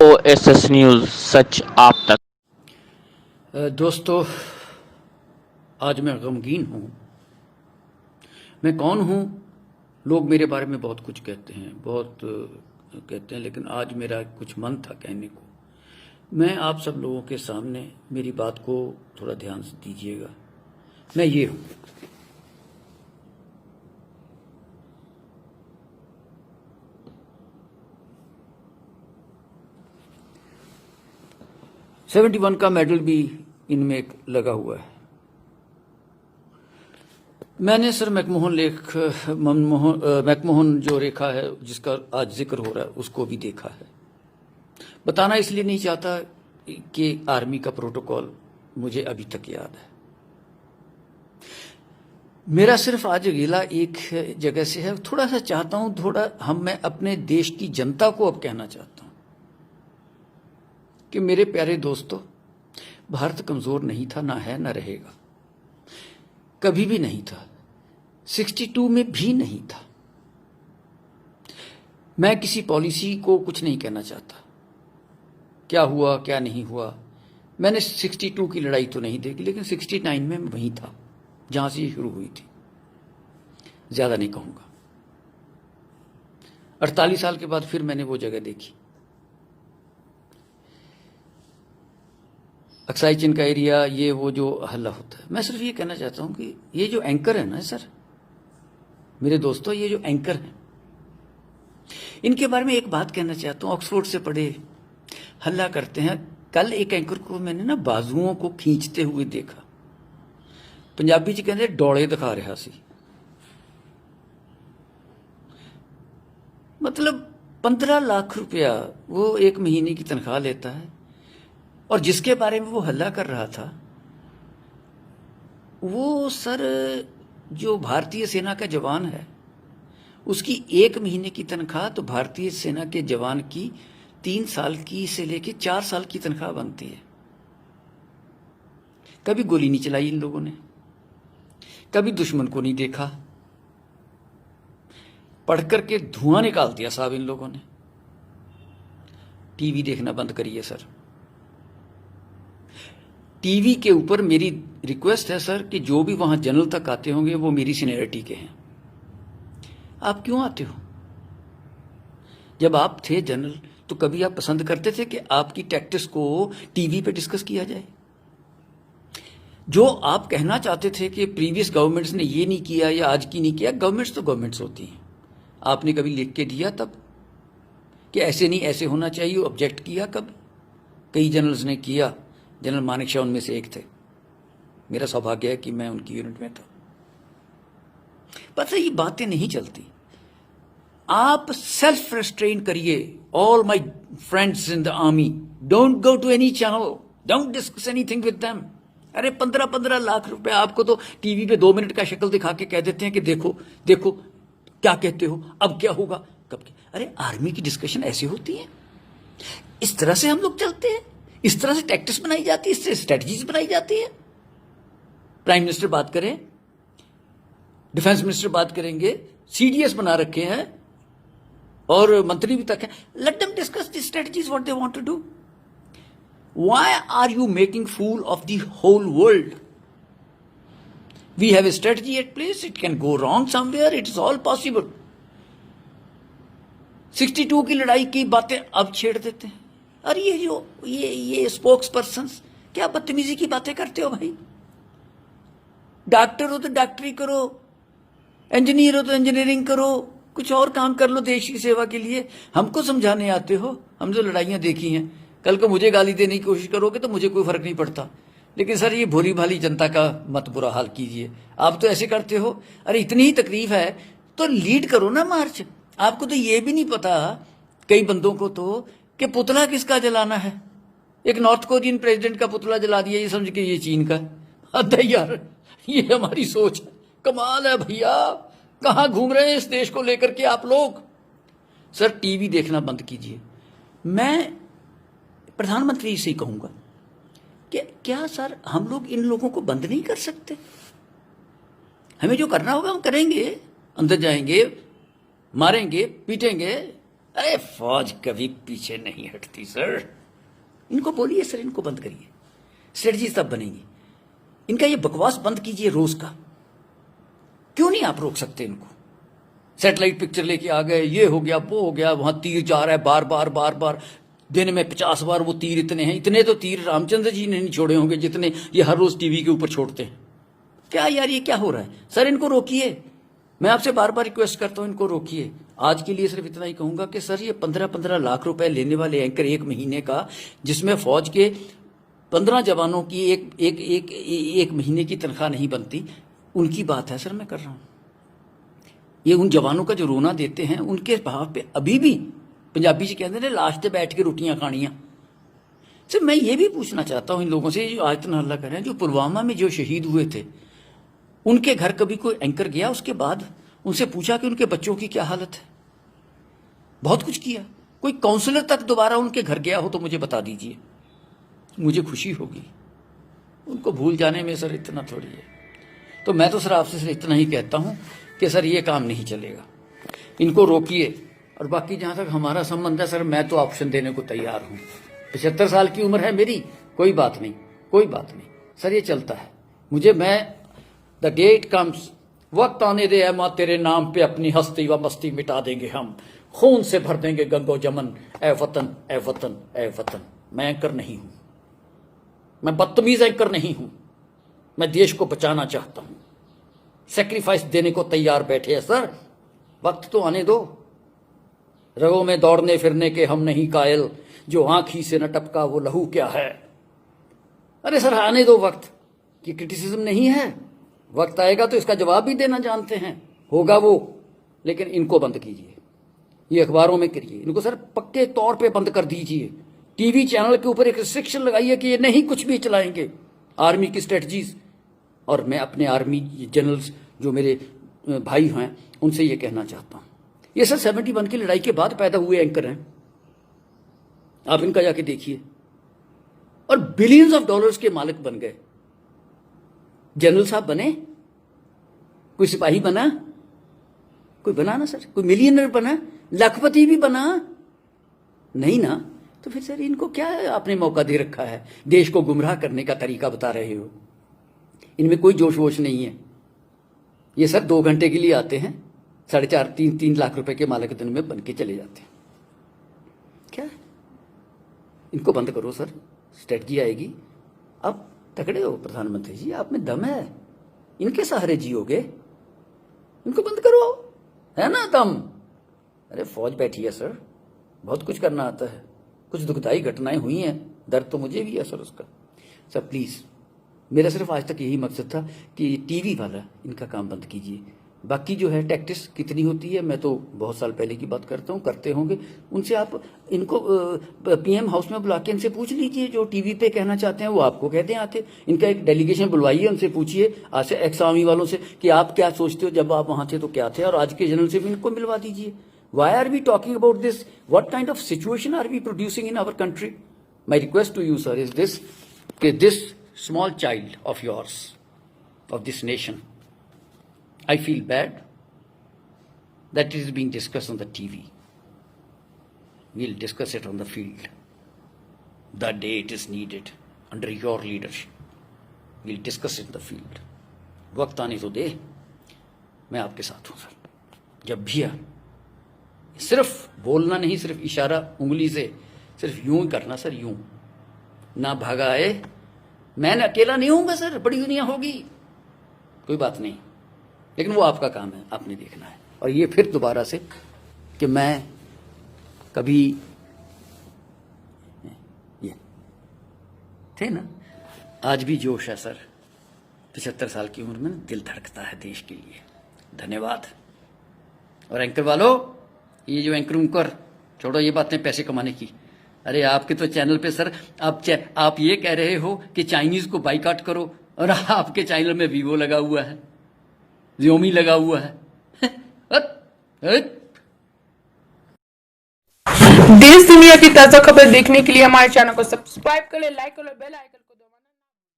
OSS news, सच आप तक। दोस्तों, आज मैं गमगीन हूँ। मैं कौन हूँ? लोग मेरे बारे में बहुत कुछ कहते हैं, लेकिन आज मेरा कुछ मन था कहने को। मैं आप सब लोगों के सामने मेरी बात को थोड़ा ध्यान से दीजिएगा। मैं ये हूँ। '71 का मेडल भी इनमें लगा हुआ है। मैंने सर मैकमोहन जो रेखा है, जिसका आज जिक्र हो रहा है, उसको भी देखा है। बताना इसलिए नहीं चाहता कि आर्मी का प्रोटोकॉल मुझे अभी तक याद है। मेरा सिर्फ आज गिला एक जगह से है। थोड़ा सा चाहता हूं, मैं अपने देश की जनता को अब कहना चाहता हूं कि मेरे प्यारे दोस्तों, भारत कमजोर नहीं था, ना है, ना रहेगा, कभी भी नहीं था, 62 में भी नहीं था। मैं किसी पॉलिसी को कुछ नहीं कहना चाहता, क्या हुआ क्या नहीं हुआ। मैंने 62 की लड़ाई तो नहीं देखी, लेकिन 69 में मैं वहीं था जहां से ये शुरू हुई थी। ज्यादा नहीं कहूंगा। 48 साल के बाद फिर मैंने वो जगह देखी, अक्साई चिन का एरिया, ये वो जो हल्ला होता है। मैं सिर्फ ये कहना चाहता हूं कि ये जो एंकर है ना सर, मेरे दोस्तों, ये जो एंकर हैं, इनके बारे में एक बात कहना चाहता हूं। ऑक्सफोर्ड से पढ़े, हल्ला करते हैं। कल एक एंकर को मैंने ना बाजुओं को खींचते हुए देखा। पंजाबी च कहते डोले दिखा रहा सी। मतलब 15 लाख रुपया वो एक महीने की तनख्वाह लेता है, और जिसके बारे में वो हल्ला कर रहा था, वो सर जो भारतीय सेना का जवान है, उसकी एक महीने की तनख्वाह तो भारतीय सेना के जवान की 3 साल की से लेके 4 साल की तनख्वाह बनती है। कभी गोली नहीं चलाई इन लोगों ने, कभी दुश्मन को नहीं देखा, पढ़ करके धुआं निकाल दिया साहब इन लोगों ने। टीवी देखना बंद करिए सर। टीवी के ऊपर मेरी रिक्वेस्ट है सर कि जो भी वहां जनरल तक आते होंगे वो मेरी सीनियरिटी के हैं। आप क्यों आते हो? जब आप थे जनरल तो कभी आप पसंद करते थे कि आपकी टैक्टिक्स को टीवी पे डिस्कस किया जाए? जो आप कहना चाहते थे कि प्रीवियस गवर्नमेंट्स ने ये नहीं किया या आज की नहीं किया, गवर्नमेंट्स तो गवर्नमेंट्स होती हैं। आपने कभी लिख के दिया तब कि ऐसे नहीं, ऐसे होना चाहिए? ऑब्जेक्ट किया कब? कई जनरल्स ने किया। जनरल मानेकशॉ उनमें से एक थे। मेरा सौभाग्य है कि मैं उनकी यूनिट में था। पता है, ये बातें नहीं चलती। आप सेल्फ रेस्ट्रेन करिए। All my friends in the army, don't go to any channel, don't discuss anything with them. अरे 15-15 लाख रुपए आपको तो टीवी पे 2 मिनट का शक्ल दिखा के कह देते हैं कि देखो देखो क्या कहते हो, अब क्या होगा, कब क्या। अरे आर्मी की डिस्कशन ऐसी होती है, इस तरह से हम लोग चलते हैं, इस तरह से टैक्टिक्स बनाई जाती है, इससे स्ट्रेटजीज बनाई जाती है। प्राइम मिनिस्टर बात करें, डिफेंस मिनिस्टर बात करेंगे, सीडीएस बना रखे हैं और मंत्री भी तक है। Let them discuss the strategies what they want to do. Why are you making fool of the whole world? We have a strategy at place, it can go wrong somewhere, it is all possible. 62 की लड़ाई की बातें अब छेड़ देते हैं। और ये स्पोक्स पर्सन क्या बदतमीजी की बातें करते हो भाई? डॉक्टर हो तो डॉक्टरी करो, इंजीनियर हो तो इंजीनियरिंग करो, कुछ और काम कर लो देश की सेवा के लिए। हमको समझाने आते हो? हम जो लड़ाइयां देखी हैं, कल को मुझे गाली देने की कोशिश करोगे तो मुझे कोई फर्क नहीं पड़ता, लेकिन सर ये भोली भाली जनता का मत बुरा हाल कीजिए। आप तो ऐसे करते हो। अरे इतनी ही तकलीफ है तो लीड करो ना मार्च। आपको तो ये भी नहीं पता, कई बंदों को तो, कि पुतला किसका जलाना है। एक नॉर्थ कोरियन प्रेसिडेंट का पुतला जला दिया, ये समझ के ये चीन का। अरे यार, ये हमारी सोच है। कमाल है भैया, कहां घूम रहे हैं इस देश को लेकर के आप लोग? सर टीवी देखना बंद कीजिए। मैं प्रधानमंत्री से ही कहूंगा कि क्या सर हम लोग इन लोगों को बंद नहीं कर सकते? हमें जो करना होगा हम करेंगे, अंदर जाएंगे, मारेंगे, पीटेंगे। अरे फौज कभी पीछे नहीं हटती सर। इनको बोलिए सर, इनको बंद करिए, स्ट्रेटजी तब बनेगी। इनका ये बकवास बंद कीजिए रोज का। क्यों नहीं आप रोक सकते इनको? सैटेलाइट पिक्चर लेके आ गए, ये हो गया वो हो गया, वहां तीर जा रहा है बार बार बार बार, दिन में 50 बार वो तीर इतने हैं। इतने तो तीर रामचंद्र जी ने नहीं छोड़े होंगे जितने ये हर रोज टीवी के ऊपर छोड़ते हैं। क्या यार, ये क्या हो रहा है? सर इनको रोकिए, मैं आपसे बार बार रिक्वेस्ट करता हूं, इनको रोकिए। आज के लिए सिर्फ इतना ही कहूंगा कि सर ये 15-15 लाख रुपए लेने वाले एंकर एक महीने का, जिसमें फौज के 15 जवानों की एक महीने की तनख्वाह नहीं बनती, उनकी बात है सर मैं कर रहा हूं। ये उन जवानों का जो रोना देते हैं, उनके भाव पे अभी भी पंजाबी जी कहते हैं लाश पे बैठ के रोटियां खानियां। सर मैं ये भी पूछना चाहता हूं इन लोगों से जो आज तक हल्ला कर रहे हैं, जो पुलवामा में जो शहीद हुए थे, उनके घर कभी कोई एंकर गया उसके बाद? उनसे पूछा कि उनके बच्चों की क्या हालत है? बहुत कुछ किया। कोई काउंसलर तक दोबारा उनके घर गया हो तो मुझे बता दीजिए, मुझे खुशी होगी। उनको भूल जाने में सर इतना थोड़ी है। तो मैं तो सर आपसे सिर्फ इतना ही कहता हूं कि सर ये काम नहीं चलेगा, इनको रोकिए। और बाकी जहां तक हमारा संबंध है सर, मैं तो ऑप्शन देने को तैयार हूं। 75 साल की उम्र है मेरी, कोई बात नहीं, कोई बात नहीं सर, ये चलता है। मैं द डे इट कम्स, वक्त आने दे ऐ मां तेरे नाम पे अपनी हस्ती व मस्ती मिटा देंगे हम, खून से भर देंगे गंगो जमन, ए वतन ए वतन ए वतन। मैं एंकर नहीं हूं, मैं बदतमीज एंकर नहीं हूं, मैं देश को बचाना चाहता हूं। सेक्रीफाइस देने को तैयार बैठे हैं सर, वक्त तो आने दो। रगों में दौड़ने फिरने के हम नहीं कायल, जो आंखी से न टपका वो लहू क्या है। अरे सर आने दो वक्त, की क्रिटिसिज्म नहीं है। वक्त आएगा तो इसका जवाब भी देना जानते हैं, होगा वो। लेकिन इनको बंद कीजिए, ये अखबारों में करिए, इनको सर पक्के तौर पे बंद कर दीजिए। टीवी चैनल के ऊपर एक रिस्ट्रिक्शन लगाइए कि ये नहीं कुछ भी चलाएंगे आर्मी की स्ट्रेटजीज। और मैं अपने आर्मी जनरल्स जो मेरे भाई हैं उनसे ये कहना चाहता हूं, ये सर 71 की लड़ाई के बाद पैदा हुए एंकर हैं, आप इनका जाके देखिए। और बिलियंस ऑफ डॉलर्स के मालिक बन गए। जनरल साहब बने, कोई सिपाही बना, कोई बना ना सर, कोई मिलियनर बना, लखपति भी बना नहीं ना। तो फिर सर इनको क्या आपने मौका दे रखा है? देश को गुमराह करने का तरीका बता रहे हो। इनमें कोई जोश वोश नहीं है। ये सर 2 घंटे के लिए आते हैं, 4.5-3 लाख रुपए के मालिक दिन में बन के चले जाते हैं। क्या है? इनको बंद करो सर, स्ट्रेटजी आएगी। अब तगड़े हो प्रधानमंत्री जी, आप में दम है, इनके सहारे जियोगे, इनको बंद करो, है ना दम। अरे फौज बैठी है सर, बहुत कुछ करना आता है। कुछ दुखदाई घटनाएं हुई हैं, दर्द तो मुझे भी है सर उसका। सर प्लीज, मेरा सिर्फ आज तक यही मकसद था कि टीवी वाला इनका काम बंद कीजिए। बाकी जो है टैक्टिस कितनी होती है, मैं तो बहुत साल पहले की बात करता हूँ, करते होंगे। उनसे आप इनको पीएम हाउस में बुला के इनसे पूछ लीजिए, जो टीवी पे कहना चाहते हैं वो आपको कहते हैं आके। इनका एक डेलीगेशन बुलवाइए, उनसे पूछिए आज से एक्स आर्मी वालों से कि आप क्या सोचते हो, जब आप वहां थे तो क्या थे, और आज के जनरल से भी इनको मिलवा दीजिए। Why are we talking about this? What kind of situation are we producing in our country? My request to you, sir, is this: that this small child of yours, of this nation, I feel bad that it is being discussed on the TV. We'll discuss it on the field. The day it is needed, under your leadership, we'll discuss it in the field. वक्त आने तो दे, मैं आपके साथ हूं sir, जब भी आ। सिर्फ बोलना नहीं, सिर्फ इशारा उंगली से, सिर्फ यूं ही करना सर, यूं ना भागा आए। मैं अकेला नहीं होऊंगा सर, बड़ी दुनिया होगी, कोई बात नहीं, लेकिन वो आपका काम है, आपने देखना है। और ये फिर दोबारा से कि मैं कभी ये थे ना, आज भी जोश है सर। 75 साल की उम्र में दिल धड़कता है देश के लिए। धन्यवाद। और एंकर वालों, ये जो एंकर उनकर छोड़ो ये बातें पैसे कमाने की। अरे आपके तो चैनल पे सर आप ये कह रहे हो कि चाइनीज को बाइकाट करो, और आपके चैनल में वीवो लगा हुआ है, Xiaomi लगा हुआ है। देश दुनिया की ताजा खबर देखने के लिए हमारे चैनल को सब्सक्राइब करें, लाइक करें, बेल आइकन